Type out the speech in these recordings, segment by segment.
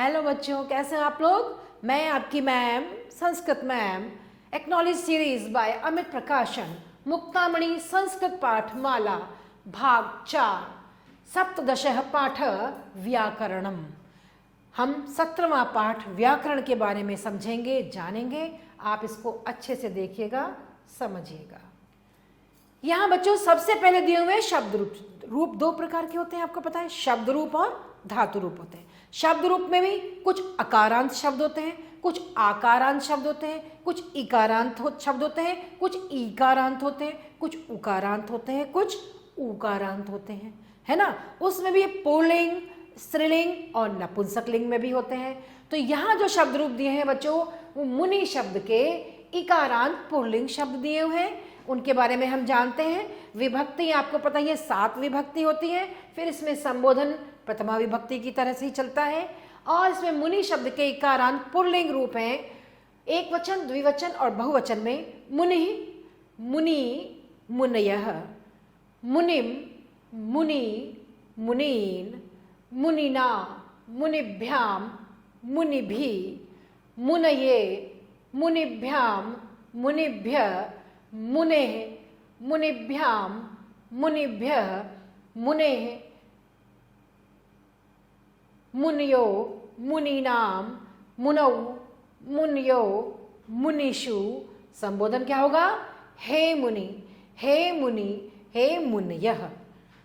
Hello बच्चों, कैसे हैं आप लोग। मैं आपकी ma'am, Sanskrit ma'am, acknowledge series by Amit प्रकाशन, मुक्तामणि संस्कृत पाठ माला भाग 4 सप्तदशः पाठ व्याकरणम। हम 17वां पाठ व्याकरण के बारे में समझेंगे, जानेंगे। आप इसको अच्छे से देखिएगा, समझिएगा। यहाँ बच्चों सबसे पहले दिए हुए शब्द रूप दो प्रकार के होते हैं, आपको पता है, शब्द रूप और धातु रूप होते हैं। शब्द रूप में भी कुछ अकारांत शब्द होते हैं, कुछ आकारांत शब्द होते हैं, कुछ इकारांत शब्द होते हैं, कुछ ईकारांत होते हैं, कुछ उकारांत होते हैं, कुछ उकारांत होते हैं, है ना। उसमें भी पुल्लिंग, स्त्रीलिंग और नपुंसकलिंग में भी होते हैं। तो यहाँ जो शब्द रूप दिए हैं बच्चों, वो मुनि शब्द के इकारांत पुल्लिंग शब्द दिए हुए हैं। उनके बारे में हम जानते हैं। विभक्ति आपको पता है 7 विभक्ति होती है। फिर इसमें संबोधन प्रथमा विभक्ति की तरह से ही चलता है। और इसमें मुनि शब्द के इकारांत पुल्लिंग रूप हैं। एक वचन, द्विवचन और बहुवचन में मुनि, मुनि, मुनयः, मुनिम, मुनि, मुनीन, मुनिना, मुनिभ्याम, मुनिभि, मुनये, मुनिभ्याम, मुनिभ्यः, मुनेः, मुनिभ्याम, मुनिभ्यः, मुनेः, मुनयो, मुनीनाम, मुनौ, मुनयो, मुनिषु। संबोधन क्या होगा? हे मुनि, हे मुनि, हे मुनयः।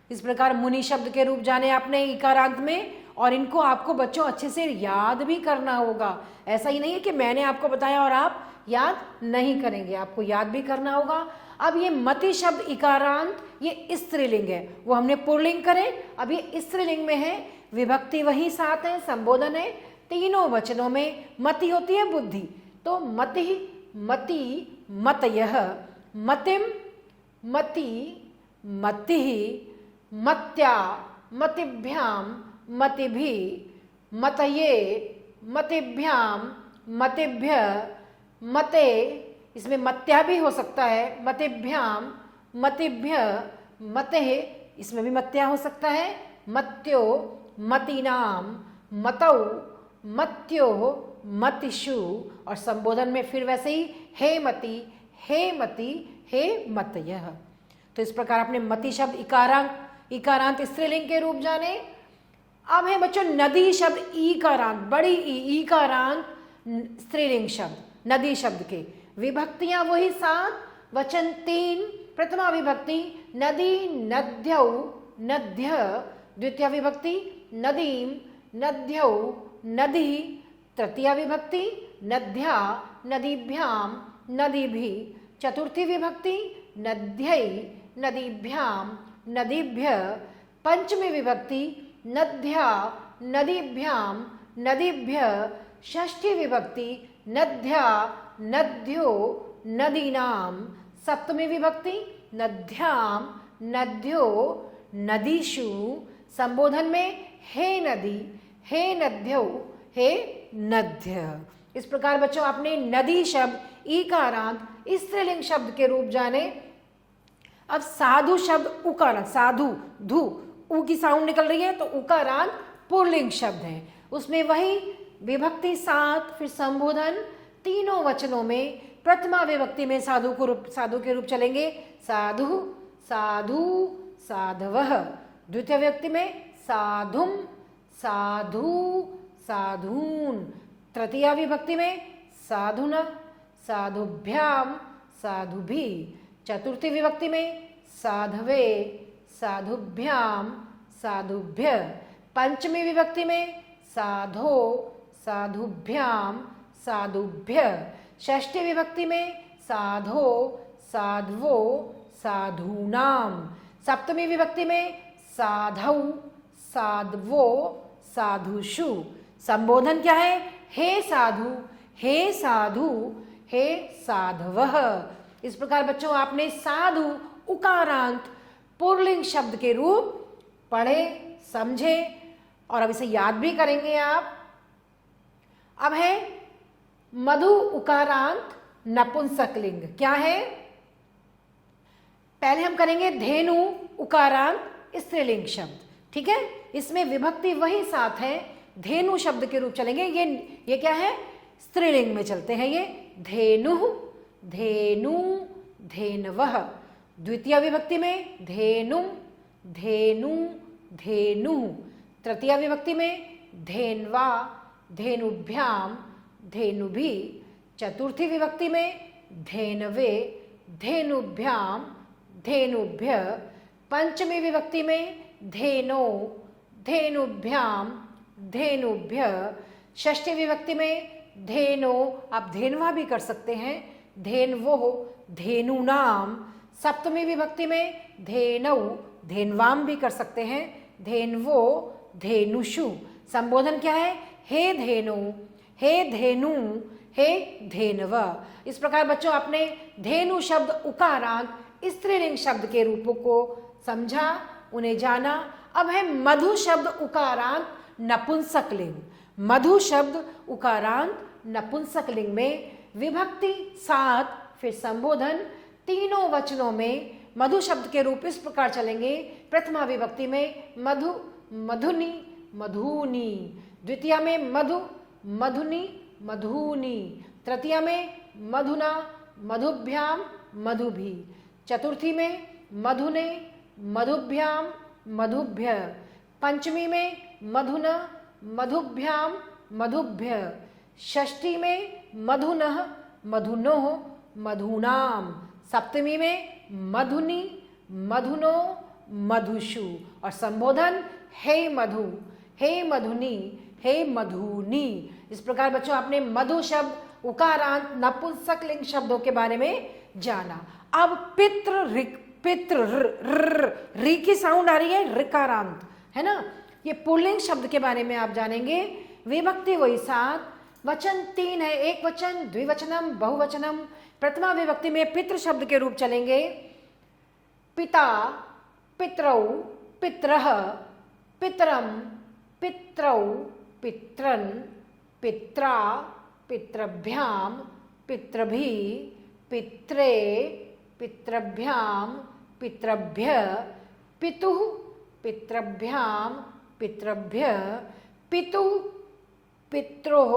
इस प्रकार मुनि शब्द के रूप जाने आपने इकारांत में, और इनको आपको बच्चों अच्छे से याद भी करना होगा। ऐसा ही नहीं है कि मैंने आपको बताया और आप याद नहीं करेंगे, आपको याद भी करना होगा। अब ये मति शब्द इकारांत, ये स्त्रीलिंग है, वो हमने पुल्लिंग करें। अब ये स्त्रीलिंग में है, विभक्ति वही 7 है, संबोधन है। तीनों वचनों में मति होती है, बुद्धि। तो मति, मति, मतयः, मतिम, मति, मतिः, मत्या, मतिभ्याम, मतिभि, मतये, मतिभ्याम, मतिभ्यः, मते, इसमें मत्या भी हो सकता है, मतिभ्याम, मतिभ्यः, मतेः, इसमें भी मत्या हो सकता है, मत्यो, मतीनाम, मतौ, मत्यो, मतिषु। और संबोधन में फिर वैसे ही हे मति, हे मति, हे मतयः। तो इस प्रकार आपने मति शब्द इकारांत स्त्रीलिंग के रूप जाने। अब है बच्चों नदी शब्द ईकारांत, बड़ी ईकारांत स्त्रीलिंग शब्द, नदी शब्द के विभक्तियां वही 7, वचन 3, प्रथमा विभक्ति नदी, नद्यौ, नद्य, द्वितीय विभक्ति नदीम, नद्यौ, नदी, तृतीया विभक्ति नद्या, नदीभ्याम, नदीभि, चतुर्थी विभक्ति नद्यै, नदीभ्याम, नदीभ्यः, पंचमी विभक्ति नद्या, नदीभ्याम, नदीभ्यः, षष्ठी विभक्ति नद्या, नद्यो, नदीनाम, सप्तमी विभक्ति नद्याम, नद्यो, नदीषु। संबोधन में हे नदी, हे नद्यो, हे नद्य। इस प्रकार बच्चों आपने नदी शब्द ईकारांत स्त्रीलिंग शब्द के रूप जाने। अब साधु शब्द उकारांत, साधु, धु, उ की साउंड निकल रही है, तो उकारांत पुल्लिंग शब्द है। उसमें वही विभक्ति 7, फिर संबोधन, तीनों वचनों में प्रथमा विभक्ति में साधु के रूप चलेंगे। साधु, साधु, साधवः। द्वितीय विभक्ति में साधुम, साधु, साधून। तृतीया विभक्ति में साधुनः, साधुभ्याम, साधुभि। चतुर्थी विभक्ति में साधवे, साधुभ्याम, साधुभ्यः। पंचमी विभक्ति में साधो, साधुभ्याम, साधुभ्यः। षष्ठी विभक्ति में साधो, साध्वो, साधूनाम। सप्तमी विभक्ति में साधौ, साध्वो, साधुषु। संबोधन क्या है? हे साधु, हे साधु, हे साधवः। इस प्रकार बच्चों आपने साधु उकारांत पुल्लिंग शब्द के रूप पढ़े, समझे, और अब इसे याद भी करेंगे आप। अब है मधु उकारांत नपुंसकलिंग। क्या है? पहले हम करेंगे धेनु उकारांत स्त्रीलिंग शब्द, ठीक है। इसमें विभक्ति वही 7 है, धेनु शब्द के रूप चलेंगे। ये क्या है, स्त्रीलिंग में चलते हैं ये। धेनु, धेनु, धेनवः। द्वितीय विभक्ति में धेनु, धेनु, धेनु। तृतीय विभक्ति में धेन्वा, धेनुभ्याम, धेनुभिः। चतुर्थी विभक्ति में धेनवे, धेनुभ्याम, धेनुभ्य। पंचमी विभक्ति में धेनो, धेनुभ्याम, धेनुभ्य। षष्ठी विभक्ति में धेनो, आप धेनवा भी कर सकते हैं, धेनवो, धेनूनाम। सप्तमी विभक्ति में धेनौ, धेनवाम भी कर सकते हैं, धेनवो, धेनुषु। संबोधन क्या है, हे धेनु, हे धेनु, हे धेनव। इस प्रकार बच्चों आपने धेनु शब्द उकारांत स्त्रीलिंग शब्द के रूपों को समझा, उन्हें जाना। अब है मधु शब्द उकारांत नपुंसकलिंग। मधु शब्द उकारांत नपुंसकलिंग में विभक्ति 7, फिर संबोधन, तीनों वचनों में मधु शब्द के रूप इस प्रकार चलेंगे। प्रथमा विभक्ति में मधु, मधुनी, मधुनी। द्वितीय में मधु, मधुनी, मधुनी। तृतीय में मधुना, मधुभ्याम, मधुभी। चतुर्थी में मधुने, मधुभ्याम, मधुभ्य। पंचमी में मधुना, मधुभ्याम, मधुभ्य। षष्ठी में मधुनः, मधुनोः, मधुनाम। सप्तमी में मधुनी, मधुनो, मधुषु। और संबोधन हे मधु, हे मधुनी, हे मधुनी। इस प्रकार बच्चों आपने मधु शब्द उकारांत नपुंसकलिंग शब्दों के बारे में जाना। अब पितृ, री की साउंड आ रही है, ऋकारांत है ना। ये पुल्लिंग शब्द के बारे में आप जानेंगे। विभक्ति वही 7, वचन 3 है, एक वचन, द्विवचनम, बहुवचनम। प्रथमा विभक्ति में पितृ शब्द के रूप चलेंगे। पिता, पितरौ, पितरः, पितरम, पितरौ, पितरन्, पित्रा, पितृभ्याम, पितृभिः, पित्रे, पितृभ्याम, पितृभ्य। पितुः, पितृभ्याम, पितृभ्य। पितुः, पित्रोः,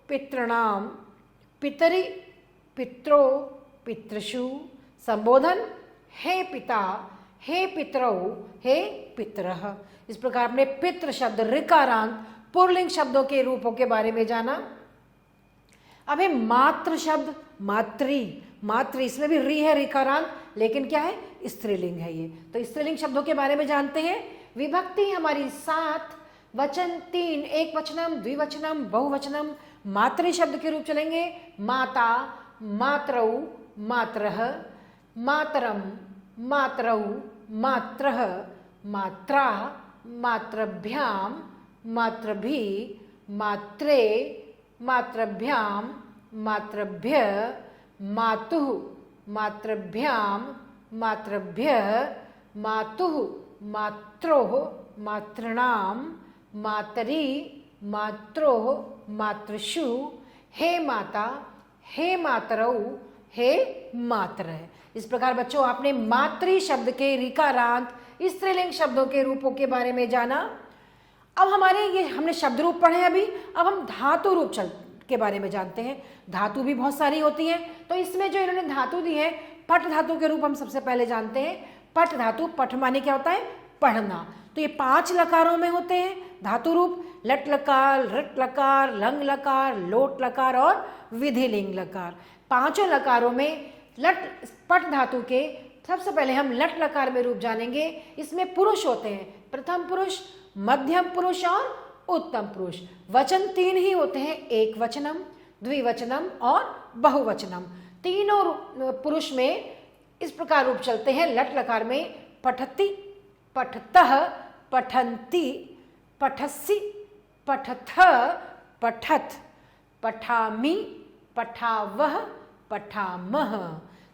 पितॄणाम। पितरि, पित्रो, पितृषु। संबोधन हे पिता, हे पितरौ, हे पितरः। इस प्रकार हमने पितृ शब्द ऋकारांत पुल्लिंग शब्दों के रूपों के बारे में जाना। अब है मातृ शब्द, मातृ, मातृ, इसमें भी री है ऋकारांत, लेकिन क्या है, स्त्रीलिंग है ये। तो स्त्रीलिंग शब्दों के बारे में जानते हैं। विभक्ति हमारी 7, वचन 3, एक वचनम, द्विवचनम, बहुवचनम। मातृ शब्द के रूप चलेंगे। माता, मातरौ, मातरः। मातरम, मातरौ, मात्रः। मात्रा, मातृभ्याम, मातृभिः। मात्रे, मातृभ्याम, मातृभ्य। मातुः, मातृभ्याम, मातृभ्यः। मातुः, मात्रोः, मातॄणाम। मातरि, मात्रोः, मातृषु। हे माता, हे मातरौ, हे मातरः। इस प्रकार बच्चों आपने मातृ शब्द के ऋकारांत स्त्रीलिंग शब्दों के रूपों के बारे में जाना। अब हमारे ये हमने शब्द रूप पढ़े अभी, अब हम धातु रूप के बारे में जानते हैं। धातु भी बहुत सारी होती हैं, तो इसमें जो इन्होंने धातु दी है, पट धातु के रूप हम सबसे पहले जानते हैं। पट धातु, पठ माने क्या होता है, पढ़ना। तो ये 5 लकारों में होते हैं धातु रूप। लट लकार, रट लकार, लंग लकार, लोट लकार और विधिलिंग लकार। 5 लकारों में पट धातु के सबसे पहले हम लट लकार में रूप जानेंगे। इसमें पुरुष होते हैं, प्रथम पुरुष, मध्यम पुरुष और उत्तम पुरुष। वचन 3 ही होते हैं, एक वचनम, द्विवचनम और बहुवचनम। तीनों पुरुष में इस प्रकार रूप चलते हैं लट लकार में। पठति, पठतः, पठन्ति, पठसि, पठथ, पठत, पठामि, पठावः, पठामः।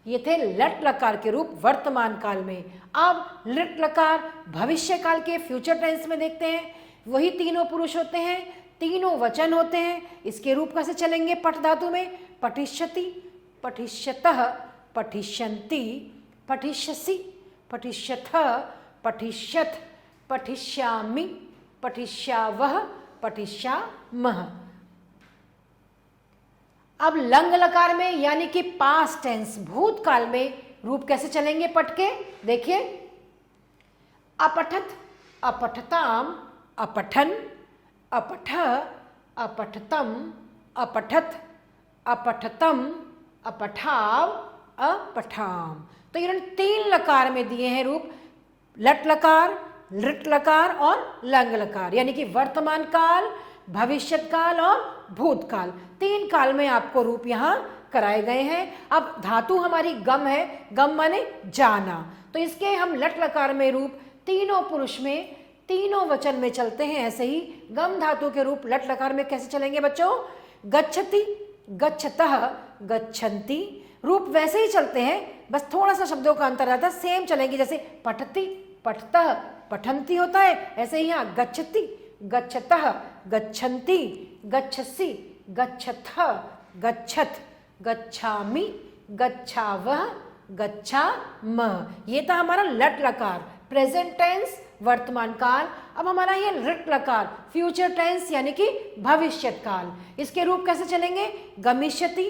ये थे लट लकार के रूप वर्तमान काल में। अब लट लकार भविष्य काल के फ्यूचर टेंस में देखते हैं। वही तीनों पुरुष होते हैं, तीनों वचन होते हैं। इसके रूप कैसे चलेंगे पठ धातु में? पठिष्यति, पठिष्यतः, पठिष्यन्ति, पठिष्यसि, पठिष्यथ, पठिष्यथ, पठिष्यामि, पठिष्यावः, पठिष्यामः। अब लंग लकार में यानी कि पास्ट टेंस भूतकाल में रूप कैसे चलेंगे पढ़ के देखिए। अपठत अपठताम अपठन, अपठ अपठतम अपठत अपठतम अपठाव अपठाम। तो इन्होंने 3 लकार में दिए हैं रूप, लट लकार, लृट लकार और लंग लकार, यानी कि वर्तमान काल, भविष्यत काल और भूतकाल, 3 काल में आपको रूप यहाँ कराए गए हैं। अब धातु हमारी गम है, गम माने जाना, तो इसके हम लट लकार में रूप तीनों पुरुष में तीनों वचन में चलते हैं। ऐसे ही गम धातु के रूप लट लकार में कैसे चलेंगे बच्चों? गच्छति, गच्छतः, गच्छन्ति। रूप वैसे ही चलते हैं, बस थोड़ा सा शब्दों का अंतर आता है, सेम चलेंगे। जैसे पठति, पठतः, पठन्ति होता है, ऐसे ही यहाँ गच्छति, गच्छतः, गच्छन्ति, गच्छसि, गच्छथः, गच्छथ, गच्छामि, गच्छावः, गच्छामः। ये था हमारा लट लकार, प्रेजेंट टेंस वर्तमान काल। अब हमारा ये लृट लकार फ्यूचर टेंस यानी कि भविष्यत काल। इसके रूप कैसे चलेंगे? गमिष्यति,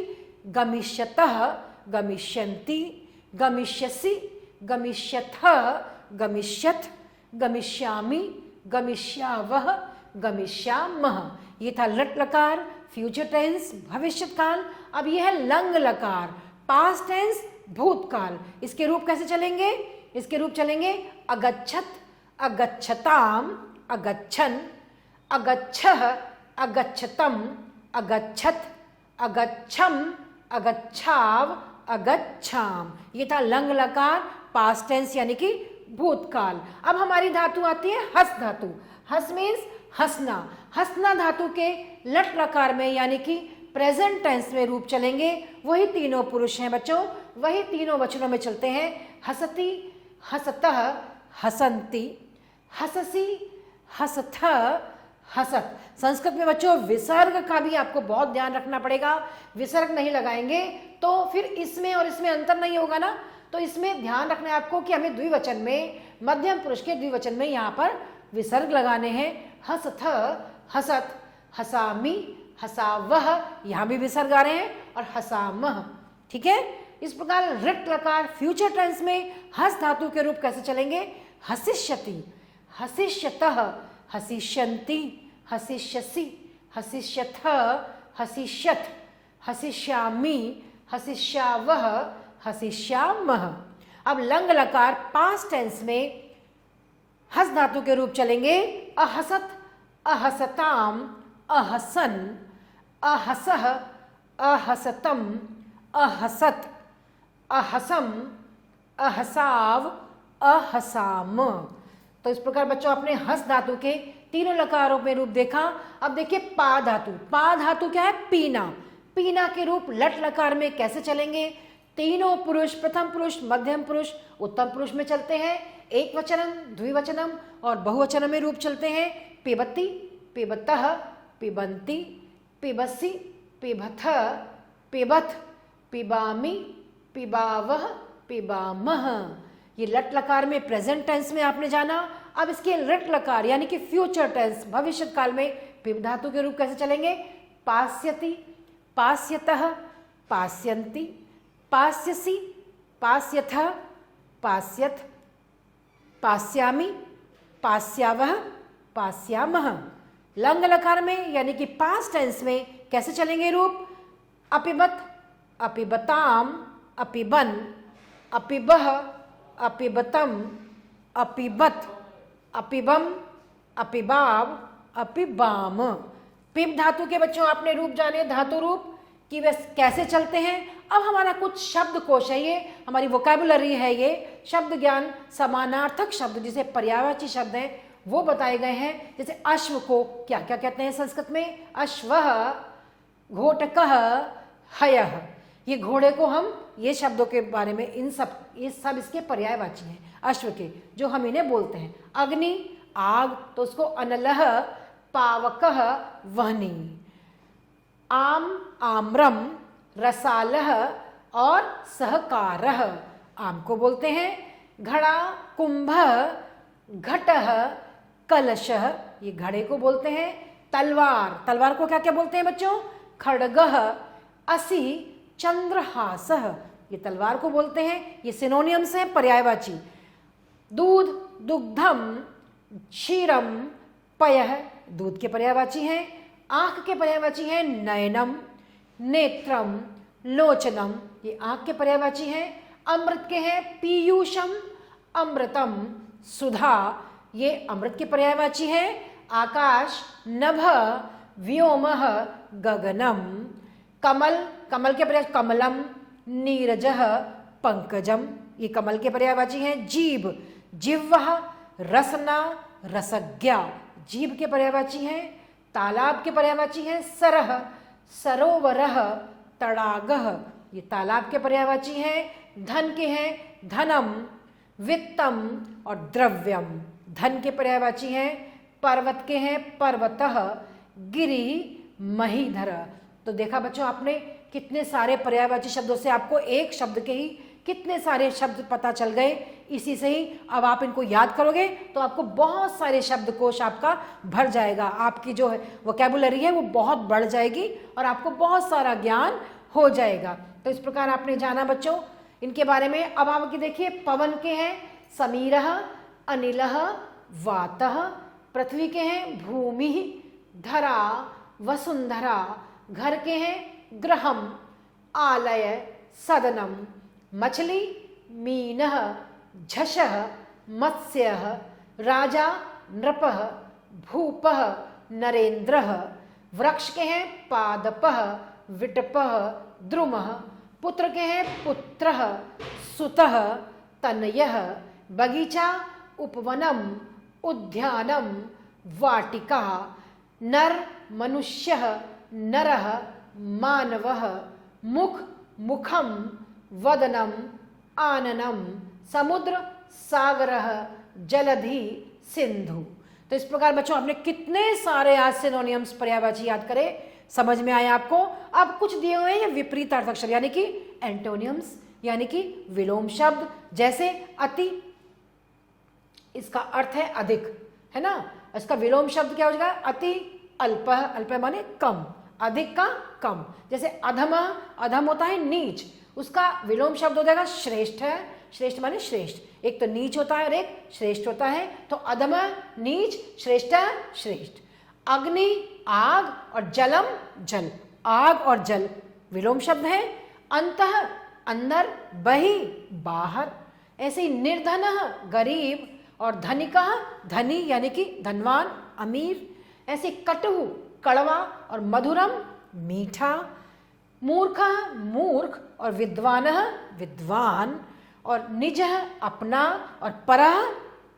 गमिष्यतः, गमिष्यन्ति, गमिष्यसि, गमिष्यथः, गमिष्यथ, गमिष्यामि, गमिष्यावः, गमिष्यामः। ये था लट लकार फ्यूचर टेंस भविष्यत काल। अब ये है लंग लकार पास्ट टेंस भूतकाल। इसके रूप कैसे चलेंगे? इसके रूप चलेंगे अगच्छत, अगच्छताम, अगच्छन, अगच्छः, अगच्छतम, अगच्छत, अगच्छम, अगच्छाव, अगच्छाम। ये था लंग लकार पास्ट टेंस यानी कि भूतकाल। अब हमारी धातु आती है हस धातु। हस मीन्स हंसना। हंसना धातु के लट लकार में यानी कि प्रेजेंट टेंस में रूप चलेंगे। वही तीनों पुरुष हैं बच्चों, वही तीनों वचनों में चलते हैं। हसति, हसतः, हसन्ति, हससि, हसथः, हसत। संस्कृत में बच्चों विसर्ग का भी आपको बहुत ध्यान रखना पड़ेगा। विसर्ग नहीं लगाएंगे तो फिर इसमें और इसमें अंतर नहीं होगा ना। तो इसमें ध्यान रखना है आपको कि हमें द्विवचन में, मध्यम पुरुष के द्विवचन में यहाँ पर विसर्ग लगाने हैं। हसथ, हसत, हसामि, हसावह, यहाँ भी विसर्ग आ रहे हैं, और हसामह। ठीक है। इस प्रकार ऋट लकार फ्यूचर टेंस में हस धातु के रूप कैसे चलेंगे? हसिष्यति, हसिष्यतः, हसिष्यन्ति, हसिष्यसि, हसिष्यथः, हसिष्यथ, हसिष्यामि, हसिष्यावः, हसिष्यामः। अब लंग लकार पास्ट टेंस में हस धातु के रूप चलेंगे अहसत, अहसताम, अहसन, अहसः, अहसतम, अहसत, अहसम, अहसाव, अहसाम। तो इस प्रकार बच्चों आपने हस धातु के तीनों लकारों में रूप देखा। अब देखिए पा धातु। पा धातु क्या है? पीना। पीना के रूप लट लकार में कैसे चलेंगे? तीनों पुरुष, प्रथम पुरुष, मध्यम पुरुष, उत्तम पुरुष में चलते हैं। एक वचनम, द्विवचनम और बहुवचन में रूप चलते हैं। पिबति, पिबतः, पिबन्ति, पिबसि, पिबथ, पिबथ, पिबामि, पिबावह, पिबामह। ये लट लकार में प्रेजेंट टेंस में आपने जाना। अब इसके लट लकार यानी कि फ्यूचर टेंस भविष्य काल में पिब धातु के रूप कैसे चलेंगे? पास्यति, पास्यतः, पास्यन्ति, पास्यसि, पास्यथः, पास्यथ, पास्यामि, पास्यावः, पास्यामः। लंग लकार में यानी कि पास्ट टेंस में कैसे चलेंगे रूप? अपिबत, अपिबताम, अपिबन, अपिबह, अपिबतम, अपिबत, अपिबम, अपिबाव, अपिबाम। पिब धातु के बच्चों आपने रूप जाने, धातु रूप कि वे कैसे चलते हैं। अब हमारा कुछ शब्द कोश है, ये हमारी वोकैबुलरी है, ये शब्द ज्ञान, समानार्थक शब्द जिसे पर्यायवाची शब्द हैं वो बताए गए हैं। जैसे अश्व को क्या क्या कहते हैं संस्कृत में? अश्वः, घोटकः, हयः। ये घोड़े को हम, ये शब्दों के बारे में इन सब, ये सब इसके पर्यायवाची हैं अश्व के, जो हम इन्हें बोलते हैं। अग्नि, आग, तो उसको अनलः, पावकः, वह्नि। आम, आम्रम, रसालः और सहकारः, आम को बोलते हैं। घड़ा, कुंभ, घटः, कलशः, ये घड़े को बोलते हैं। तलवार, तलवार को क्या क्या बोलते हैं बच्चों? खड्गः, असि, चंद्रहासः, ये तलवार को बोलते हैं। ये सिनोनियम्स हैं, पर्यायवाची। दूध, दुग्धम, क्षीरम, पयः, दूध के पर्यायवाची हैं। आंख के पर्यायवाची हैं नयनम, नेत्रम, लोचनम, ये आंख के पर्यायवाची हैं। अमृत के हैं पीयूषम, अमृतम, सुधा, ये अमृत के पर्यायवाची हैं। आकाश, नभ, व्योमः, गगनम। कमल, कमल के पर्याय कमलम, नीरजः, पंकजम, ये कमल के पर्यायवाची हैं। जीभ, जिह्वः, रसना, रसज्ञा, जीभ के पर्यायवाची हैं। तालाब के पर्यायवाची हैं सरह, सरोवरः, तड़ागः, ये तालाब के पर्यायवाची हैं। धन के हैं धनम, वित्तम और द्रव्यम, धन के पर्यायवाची हैं। पर्वत के हैं पर्वतः, गिरि, महीधर। तो देखा बच्चों आपने कितने सारे पर्यायवाची शब्दों से आपको एक शब्द के ही कितने सारे शब्द पता चल गए। इसी से ही अब आप इनको याद करोगे तो आपको बहुत सारे शब्दकोश आपका भर जाएगा। आपकी जो है वोकैबुलरी है वो बहुत बढ़ जाएगी और आपको बहुत सारा ज्ञान हो जाएगा। तो इस प्रकार आपने जाना बच्चों इनके बारे में। अब आप देखिए पवन के हैं समीरः, अनिलः, वातः। पृथ्वी के हैं भूमि, धरा, वसुंधरा। घर के हैं गृहम, आलय, सदनम। मछली, मीनः, झषः, मत्स्यः। राजा, नृपः, भूपः, नरेंद्रः। वृक्ष के हैं पादपः, विटपः, द्रुमः। पुत्र के हैं पुत्रः, सुतः, तनयः। बगीचा, उपवनम, उद्यानम, वाटिका। नर, मनुष्यः, नरः, मानवः। मुख, मुखम, वदनम, आननम। समुद्र, सागरः, जलधि, सिंधु। तो इस प्रकार बच्चों आपने कितने सारे आज सिनोनियम्स पर्यायवाची याद करे, समझ में आए आपको। अब कुछ दिए हुए हैं ये विपरीतार्थ अक्षर यानी कि एंटोनियम्स यानी कि विलोम शब्द। जैसे अति, इसका अर्थ है अधिक, है ना। इसका विलोम शब्द क्या हो जाएगा? अति, अल्पः, अल्प माने कम, अधिक का कम। जैसे अधम, अधम होता है नीच, उसका विलोम शब्द हो जाएगा श्रेष्ठ। है श्रेष्ठ माने श्रेष्ठ, एक तो नीच होता है और एक श्रेष्ठ होता है। तो अधम नीच, श्रेष्ठ श्रेष्ठ। अग्नि, आग और जलम, जल। आग और जल विलोम शब्द है। अंतः, अंदर, बहि, बाहर। ऐसे ही निर्धन, गरीब और धनिकः, धनी यानी कि धनवान, अमीर। ऐसे कटु, कड़वा और मधुरम, मीठा। मूर्ख, मूर्ख और विद्वानः, विद्वान। और निजः, अपना और परः,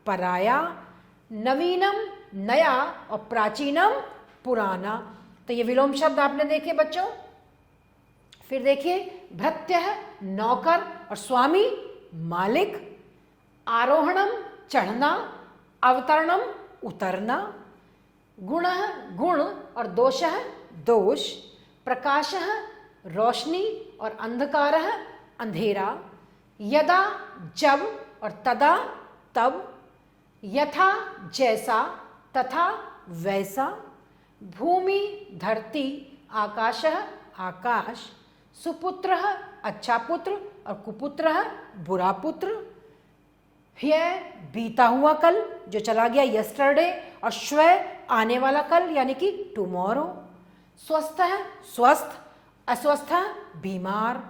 पराया। नवीनम, नया और प्राचीनम, पुराना। तो ये विलोम शब्द आपने देखे बच्चों। फिर देखिए भृत्यः, नौकर और स्वामी, मालिक। आरोहणम, चढ़ना, अवतरणम, उतरना। गुणः, गुण और दोषः, दोष। प्रकाशः, रोशनी और अंधकारः, अंधेरा। यदा, जब और तदा, तब। यथा, जैसा, तथा, वैसा। भूमि, धरती। आकाशः, आकाश। सुपुत्रः, अच्छा पुत्र और कुपुत्रः, बुरा पुत्र। ह्यः, बीता हुआ कल जो चला गया, यस्टरडे। और श्वः, आने वाला कल यानी कि टुमारो। स्वस्थः, स्वस्थ। अस्वस्थ, बीमार।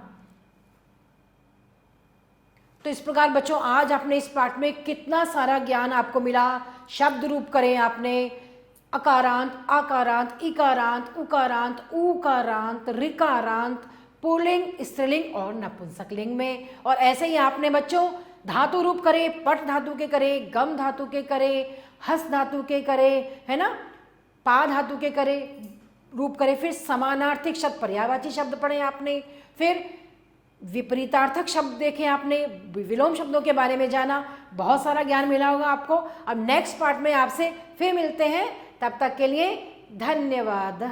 तो इस प्रकार बच्चों आज आपने इस पाठ में कितना सारा ज्ञान आपको मिला। शब्द रूप करें आपने अकारांत, आकारांत, इकारांत, उकारांत, ऊकारांत, ऋकारांत, पुल्लिंग, स्त्रीलिंग और नपुंसकलिंग में। और ऐसे ही आपने बच्चों धातु रूप करे, पट धातु के करे, गम धातु के करे, हस धातु के करे, है ना, पा धातु के करे, रूप करे। फिर समानार्थिक शब्द, पर्यायवाची शब्द पढ़े आपने। फिर विपरीतार्थक शब्द देखे आपने, विलोम शब्दों के बारे में जाना। बहुत सारा ज्ञान मिला होगा आपको। अब नेक्स्ट पार्ट में आपसे फिर मिलते हैं, तब तक के लिए धन्यवाद।